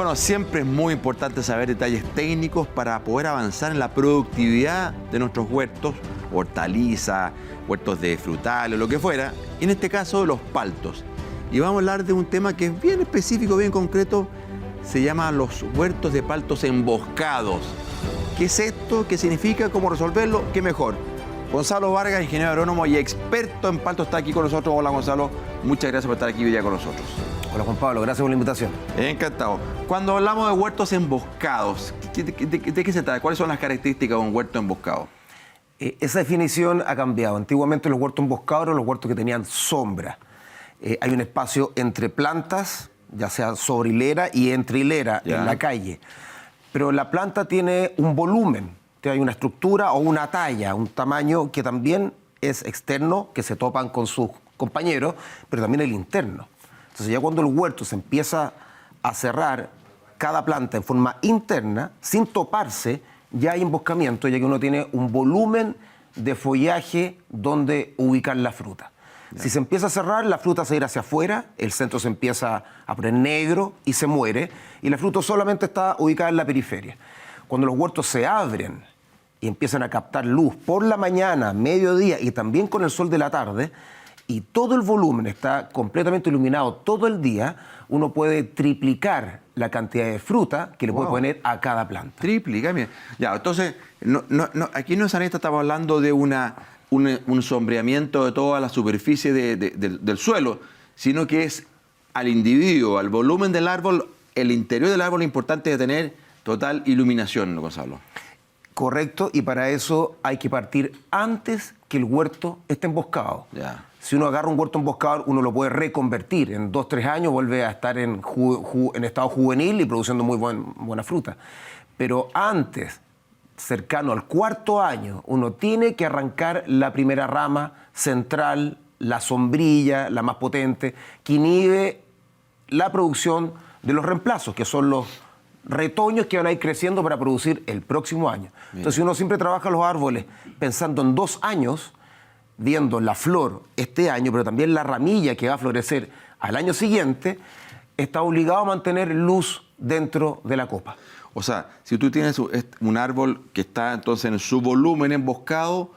Bueno, siempre es muy importante saber detalles técnicos para poder avanzar en la productividad de nuestros huertos, hortalizas, huertos de frutales, lo que fuera, y en este caso los paltos. Y vamos a hablar de un tema que es bien específico, bien concreto, se llama los huertos de paltos emboscados. ¿Qué es esto? ¿Qué significa? ¿Cómo resolverlo? ¿Qué mejor? Gonzalo Vargas, ingeniero agrónomo y experto en paltos, está aquí con nosotros. Hola, Gonzalo, muchas gracias por estar aquí hoy día con nosotros. Hola, Juan Pablo, gracias por la invitación. Encantado. Cuando hablamos de huertos emboscados, ¿de qué se trata? ¿Cuáles son las características de un huerto emboscado? Esa definición ha cambiado. Antiguamente los huertos emboscados eran los huertos que tenían sombra. Hay un espacio entre plantas, ya sea sobre hilera y entre hilera en la calle. Pero la planta tiene un volumen, hay una estructura o una talla, un tamaño que también es externo, que se topan con sus compañeros, pero también el interno. Entonces ya cuando el huerto se empieza a cerrar cada planta en forma interna, sin toparse, ya hay emboscamiento, ya que uno tiene un volumen de follaje donde ubicar la fruta. Si se empieza a cerrar, la fruta se irá hacia afuera, el centro se empieza a poner negro y se muere, y la fruta solamente está ubicada en la periferia. Cuando los huertos se abren y empiezan a captar luz por la mañana, mediodía y también con el sol de la tarde, y todo el volumen está completamente iluminado todo el día, uno puede triplicar la cantidad de fruta que le puede poner a cada planta. Triplicar, mira. Ya, entonces, aquí no es Aneta, estamos hablando de un sombreamiento de toda la superficie del suelo, sino que es al individuo, al volumen del árbol, el interior del árbol, es importante tener total iluminación, Gonzalo. Correcto, y para eso hay que partir antes que el huerto esté emboscado. Ya. Si uno agarra un huerto emboscado, uno lo puede reconvertir. En 2 o 3 años vuelve a estar en estado juvenil y produciendo muy buena fruta. Pero antes, cercano al 4.º año, uno tiene que arrancar la primera rama central, la sombrilla, la más potente, que inhibe la producción de los reemplazos, que son los retoños que van a ir creciendo para producir el próximo año. Entonces, si uno siempre trabaja los árboles pensando en 2 años, viendo la flor este año, pero también la ramilla que va a florecer al año siguiente, está obligado a mantener luz dentro de la copa. O sea, si tú tienes un árbol que está entonces en su volumen emboscado,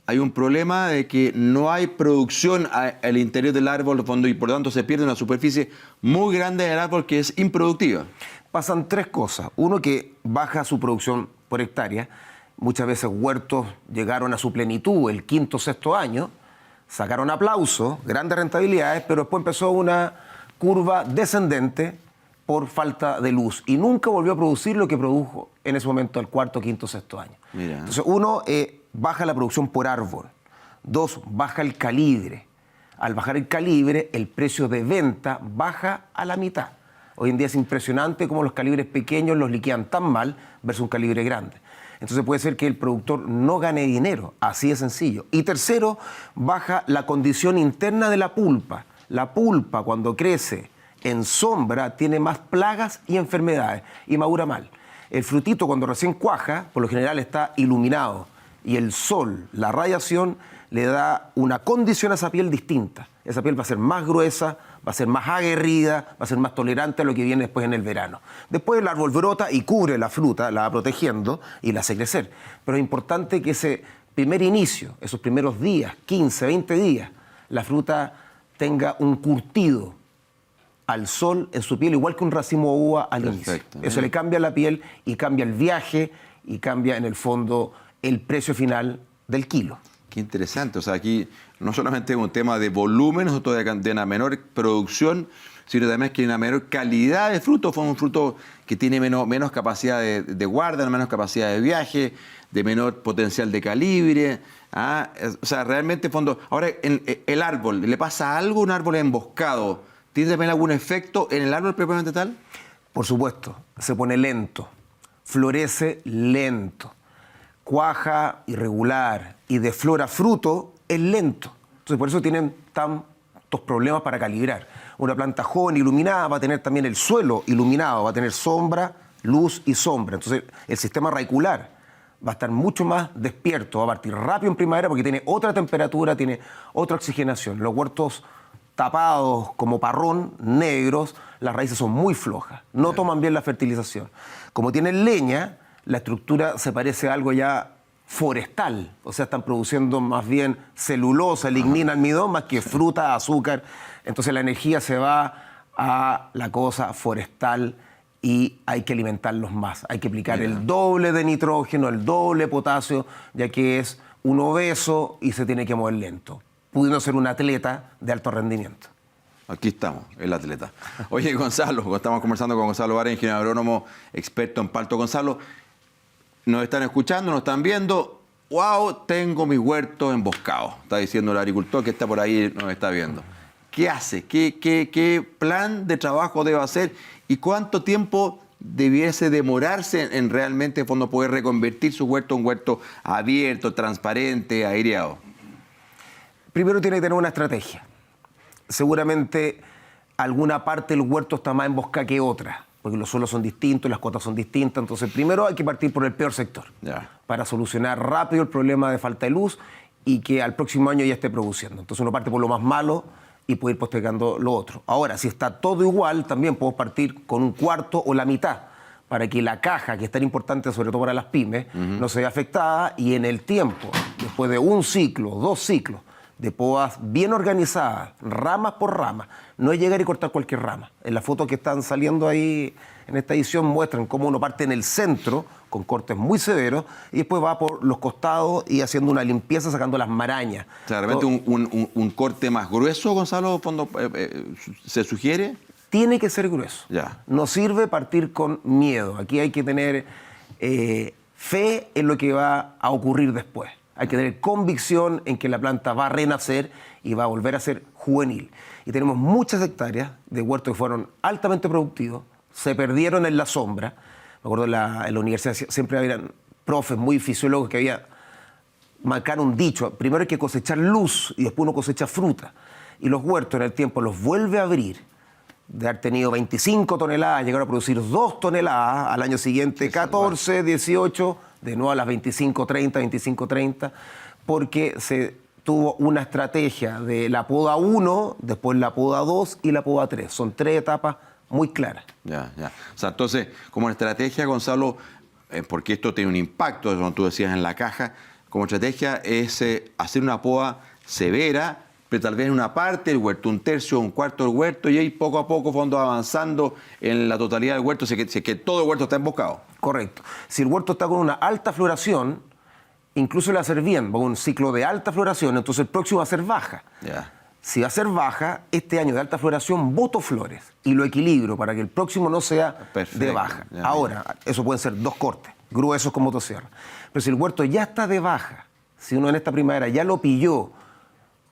hay un problema de que no hay producción al interior del árbol, y por lo tanto se pierde una superficie muy grande del árbol que es improductiva. Pasan 3 cosas. Uno, que baja su producción por hectárea. Muchas veces huertos llegaron a su plenitud el 5.º o 6.º año, sacaron aplausos, grandes rentabilidades, pero después empezó una curva descendente por falta de luz y nunca volvió a producir lo que produjo en ese momento el 4.º, 5.º, 6.º año. Mira. Entonces, uno, baja la producción por árbol. 2, baja el calibre. Al bajar el calibre, el precio de venta baja a la mitad. Hoy en día es impresionante cómo los calibres pequeños los liquidan tan mal versus un calibre grande. Entonces puede ser que el productor no gane dinero, así de sencillo. Y tercero, baja la condición interna de la pulpa. La pulpa, cuando crece en sombra, tiene más plagas y enfermedades y madura mal. El frutito, cuando recién cuaja, por lo general está iluminado y el sol, la radiación, le da una condición a esa piel distinta. Esa piel va a ser más gruesa, va a ser más aguerrida, va a ser más tolerante a lo que viene después en el verano. Después el árbol brota y cubre la fruta, la va protegiendo y la hace crecer. Pero es importante que ese primer inicio, esos primeros días, 15, 20 días, la fruta tenga un curtido al sol en su piel, igual que un racimo de uva al inicio. Eso le cambia la piel y cambia el viaje y cambia en el fondo el precio final del kilo. Qué interesante. O sea, aquí no solamente es un tema de volumen, de una menor producción, sino también que hay una menor calidad de fruto. Fue un fruto que tiene menos capacidad de guarda, menos capacidad de viaje, de menor potencial de calibre. O sea, realmente, en fondo. Ahora, el árbol, ¿le pasa algo a un árbol emboscado? ¿Tiene también algún efecto en el árbol propiamente tal? Por supuesto, se pone lento, florece lento, cuaja irregular y de flor a fruto es lento. Entonces por eso tienen tantos problemas para calibrar. Una planta joven iluminada va a tener también el suelo iluminado, va a tener sombra, luz y sombra. Entonces el sistema radicular va a estar mucho más despierto, va a partir rápido en primavera porque tiene otra temperatura, tiene otra oxigenación. Los huertos tapados como parrón, negros, las raíces son muy flojas, no toman bien la fertilización. Como tienen leña, la estructura se parece a algo ya forestal, o sea, están produciendo más bien celulosa, lignina, almidón, más que fruta, azúcar. Entonces la energía se va a la cosa forestal y hay que alimentarlos más. Hay que aplicar el doble de nitrógeno, el doble de potasio, ya que es un obeso y se tiene que mover lento, pudiendo ser un atleta de alto rendimiento. Aquí estamos, el atleta. Oye, Gonzalo, estamos conversando con Gonzalo Varas, ingeniero agrónomo, experto en palto. Gonzalo, nos están escuchando, nos están viendo. ¡Wow! Tengo mi huerto emboscado. Está diciendo el agricultor que está por ahí, nos está viendo. ¿Qué hace? ¿Qué plan de trabajo debe hacer? ¿Y cuánto tiempo debiese demorarse en realmente, en fondo, poder reconvertir su huerto en un huerto abierto, transparente, aireado? Primero tiene que tener una estrategia. Seguramente alguna parte del huerto está más emboscada que otra, porque los suelos son distintos, las cotas son distintas. Entonces, primero hay que partir por el peor sector para solucionar rápido el problema de falta de luz y que al próximo año ya esté produciendo. Entonces, uno parte por lo más malo y puede ir postergando lo otro. Ahora, si está todo igual, también podemos partir con un cuarto o la mitad, para que la caja, que es tan importante sobre todo para las pymes, no se vea afectada y en el tiempo, después de un ciclo, 2 ciclos, de podas bien organizadas, ramas por rama, no es llegar y cortar cualquier rama. En las fotos que están saliendo ahí en esta edición muestran cómo uno parte en el centro, con cortes muy severos, y después va por los costados y haciendo una limpieza, sacando las marañas. Claramente un corte más grueso, Gonzalo, ¿se sugiere? Tiene que ser grueso. No sirve partir con miedo. Aquí hay que tener fe en lo que va a ocurrir después. Hay que tener convicción en que la planta va a renacer y va a volver a ser juvenil. Y tenemos muchas hectáreas de huertos que fueron altamente productivos, se perdieron en la sombra. Me acuerdo en la universidad siempre habían profes muy fisiólogos que marcaron un dicho: primero hay que cosechar luz y después uno cosecha fruta. Y los huertos en el tiempo los vuelve a abrir, de haber tenido 25 toneladas, llegaron a producir 2 toneladas, al año siguiente 14, 18, de nuevo a las 25, 30, porque se tuvo una estrategia de la poda 1, después la poda 2 y la poda 3. Son 3 etapas muy claras. O sea, entonces, como estrategia, Gonzalo, porque esto tiene un impacto, como tú decías, en la caja, como estrategia es hacer una poda severa, pero tal vez en una parte del huerto, 1/3, 1/4 del huerto, y ahí poco a poco fondo avanzando en la totalidad del huerto, si es que todo el huerto está emboscado. Correcto. Si el huerto está con una alta floración, incluso le va a hacer bien, va a un ciclo de alta floración, entonces el próximo va a ser baja. Si va a ser baja, este año de alta floración boto flores y lo equilibro para que el próximo no sea de baja. Ahora, eso pueden ser 2 cortes, gruesos con motosierra. Pero si el huerto ya está de baja, si uno en esta primavera ya lo pilló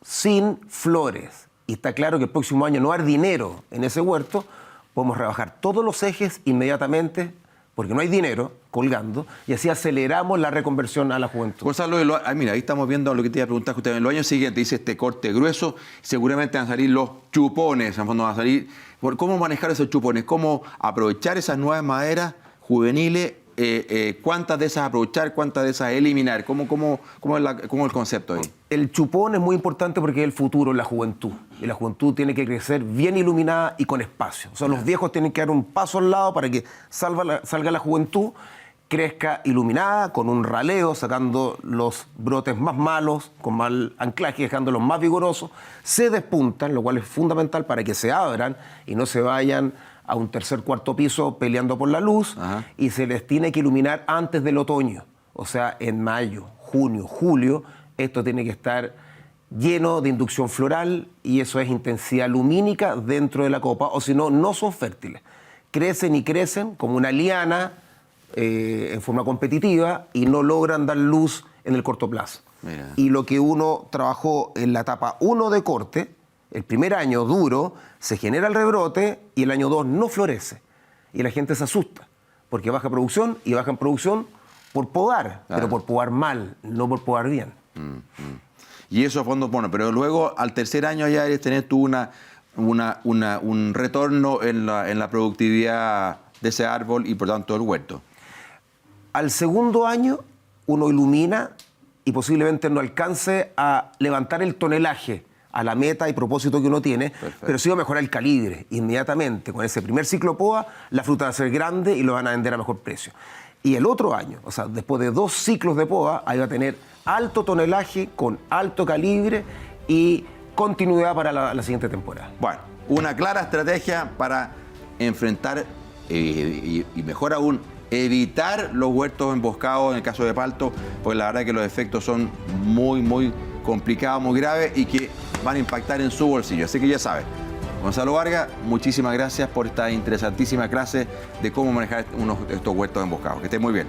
sin flores y está claro que el próximo año no hay dinero en ese huerto, podemos rebajar todos los ejes inmediatamente, porque no hay dinero colgando, y así aceleramos la reconversión a la juventud. Gonzalo, mira, ahí estamos viendo lo que te iba a preguntar justamente. En los años siguientes, dice este corte grueso, seguramente van a salir los chupones, en fondo van a salir. ¿Cómo manejar esos chupones? ¿Cómo aprovechar esas nuevas maderas juveniles? ¿Cuántas de esas aprovechar? ¿Cuántas de esas eliminar? ¿Cómo es el concepto ahí? El chupón es muy importante porque es el futuro en la juventud. Y la juventud tiene que crecer bien iluminada y con espacio. O sea, los viejos tienen que dar un paso al lado para que salga la juventud, crezca iluminada, con un raleo, sacando los brotes más malos, con mal anclaje, dejándolos más vigorosos. Se despuntan, lo cual es fundamental para que se abran y no se vayan a un 3er, 4.º piso peleando por la luz. Y se les tiene que iluminar antes del otoño. O sea, en mayo, junio, julio, esto tiene que estar lleno de inducción floral y eso es intensidad lumínica dentro de la copa, o si no, no son fértiles. Crecen y crecen como una liana en forma competitiva y no logran dar luz en el corto plazo. Mira. Y lo que uno trabajó en la etapa 1 de corte, el primer año duro, se genera el rebrote y el año 2 no florece. Y la gente se asusta, porque baja producción y baja en producción por podar, pero por podar mal, no por podar bien. Y eso a fondo, bueno, pero luego al 3er año ya eres tener tú un retorno en la productividad de ese árbol y por tanto del huerto. Al 2.º año uno ilumina y posiblemente no alcance a levantar el tonelaje a la meta y propósito que uno tiene, pero sí va a mejorar el calibre. Inmediatamente, con ese primer ciclo de poda, la fruta va a ser grande y lo van a vender a mejor precio. Y el otro año, o sea, después de 2 ciclos de poda, ahí va a tener alto tonelaje con alto calibre y continuidad para la siguiente temporada. Bueno, una clara estrategia para enfrentar y mejor aún, evitar los huertos emboscados en el caso de palto, porque la verdad es que los efectos son muy complicados, muy graves y que van a impactar en su bolsillo. Así que ya saben. Gonzalo Vargas, muchísimas gracias por esta interesantísima clase de cómo manejar estos huertos emboscados. Que esté muy bien.